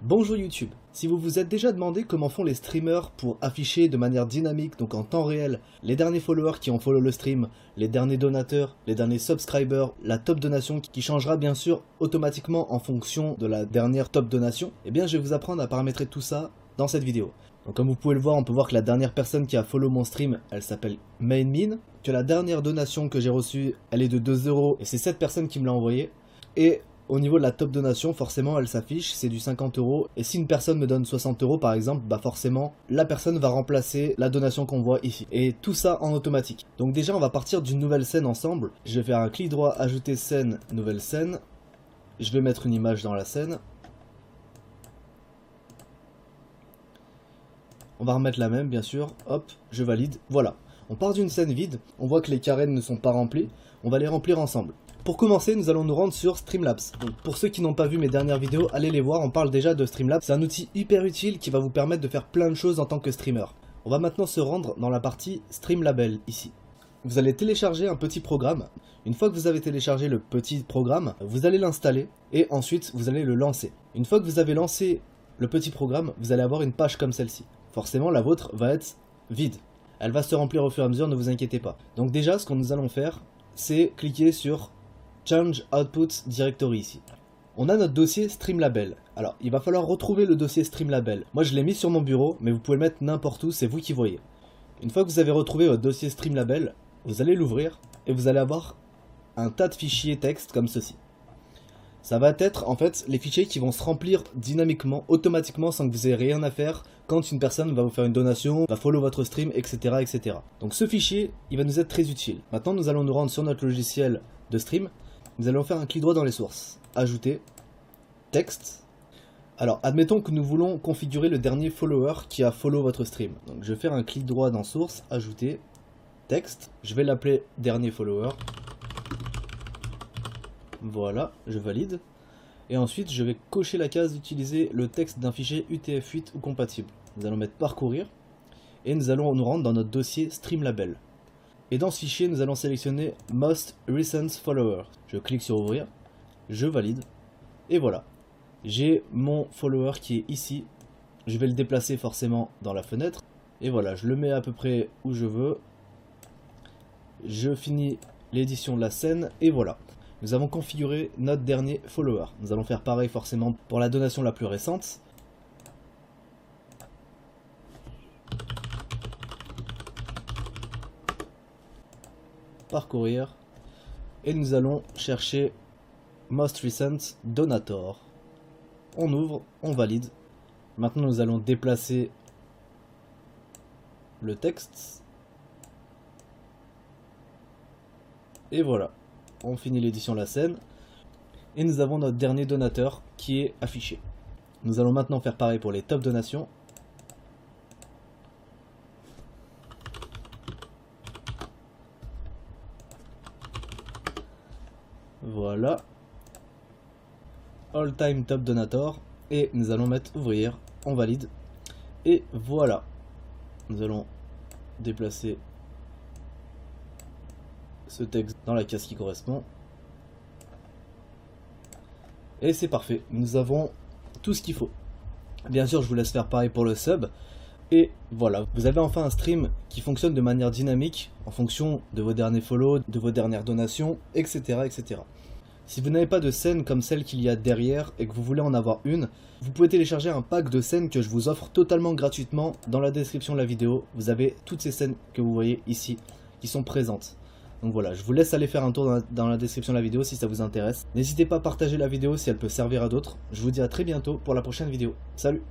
Bonjour YouTube. Si vous vous êtes déjà demandé comment font les streamers pour afficher de manière dynamique, donc en temps réel, les derniers followers qui ont follow le stream, les derniers donateurs, les derniers subscribers, la top donation qui changera bien sûr automatiquement en fonction de la dernière top donation, eh bien je vais vous apprendre à paramétrer tout ça dans cette vidéo. Donc comme vous pouvez le voir, on peut voir que la dernière personne qui a follow mon stream, elle s'appelle MainMin, que la dernière donation que j'ai reçue, elle est de 2 € et c'est cette personne qui me l'a envoyée. Et au niveau de la top donation, forcément elle s'affiche, c'est du 50 €. Et si une personne me donne 60 € par exemple, bah forcément la personne va remplacer la donation qu'on voit ici. Et tout ça en automatique. Donc déjà on va partir d'une nouvelle scène ensemble. Je vais faire un clic droit, ajouter scène, nouvelle scène. Je vais mettre une image dans la scène. On va remettre la même bien sûr, hop, je valide, voilà. On part d'une scène vide, on voit que les carènes ne sont pas remplis, on va les remplir ensemble. Pour commencer, nous allons nous rendre sur Streamlabs. Donc, pour ceux qui n'ont pas vu mes dernières vidéos, allez les voir, on parle déjà de Streamlabs. C'est un outil hyper utile qui va vous permettre de faire plein de choses en tant que streamer. On va maintenant se rendre dans la partie Streamlabel, ici. Vous allez télécharger un petit programme. Une fois que vous avez téléchargé le petit programme, vous allez l'installer et ensuite vous allez le lancer. Une fois que vous avez lancé le petit programme, vous allez avoir une page comme celle-ci. Forcément, la vôtre va être vide. Elle va se remplir au fur et à mesure, ne vous inquiétez pas. Donc déjà, ce que nous allons faire, c'est cliquer sur Change Output Directory ici. On a notre dossier Streamlabel. Alors, il va falloir retrouver le dossier Streamlabel. Moi, je l'ai mis sur mon bureau, mais vous pouvez le mettre n'importe où, c'est vous qui voyez. Une fois que vous avez retrouvé votre dossier Streamlabel, vous allez l'ouvrir et vous allez avoir un tas de fichiers texte comme ceci. Ça va être en fait les fichiers qui vont se remplir dynamiquement, automatiquement, sans que vous ayez rien à faire quand une personne va vous faire une donation, va follow votre stream, etc., etc. Donc ce fichier, il va nous être très utile. Maintenant, nous allons nous rendre sur notre logiciel de stream. Nous allons faire un clic droit dans les sources. Ajouter, texte. Alors, admettons que nous voulons configurer le dernier follower qui a follow votre stream. Donc je vais faire un clic droit dans source, ajouter, texte. Je vais l'appeler dernier follower. Voilà, je valide. Et ensuite, je vais cocher la case d'utiliser le texte d'un fichier UTF-8 ou compatible. Nous allons mettre parcourir. Et nous allons nous rendre dans notre dossier Streamlabel. Et dans ce fichier, nous allons sélectionner Most Recent Follower. Je clique sur ouvrir. Je valide. Et voilà. J'ai mon follower qui est ici. Je vais le déplacer forcément dans la fenêtre. Et voilà, je le mets à peu près où je veux. Je finis l'édition de la scène. Et voilà. Nous avons configuré notre dernier follower. Nous allons faire pareil forcément pour la donation la plus récente. Parcourir. Et nous allons chercher Most Recent Donator. On ouvre, on valide. Maintenant nous allons déplacer le texte. Et voilà. On finit l'édition de la scène et nous avons notre dernier donateur qui est affiché. Nous allons maintenant faire pareil pour les top donations. Voilà. All time top donator et nous allons mettre ouvrir, on valide et voilà. Nous allons déplacer ce texte dans la case qui correspond. Et c'est parfait, nous avons tout ce qu'il faut. Bien sûr, je vous laisse faire pareil pour le sub. Et voilà, vous avez enfin un stream qui fonctionne de manière dynamique en fonction de vos derniers follow, de vos dernières donations, etc. etc. Si vous n'avez pas de scène comme celle qu'il y a derrière et que vous voulez en avoir une, vous pouvez télécharger un pack de scènes que je vous offre totalement gratuitement dans la description de la vidéo. Vous avez toutes ces scènes que vous voyez ici qui sont présentes. Donc voilà, je vous laisse aller faire un tour dans la description de la vidéo si ça vous intéresse. N'hésitez pas à partager la vidéo si elle peut servir à d'autres. Je vous dis à très bientôt pour la prochaine vidéo. Salut!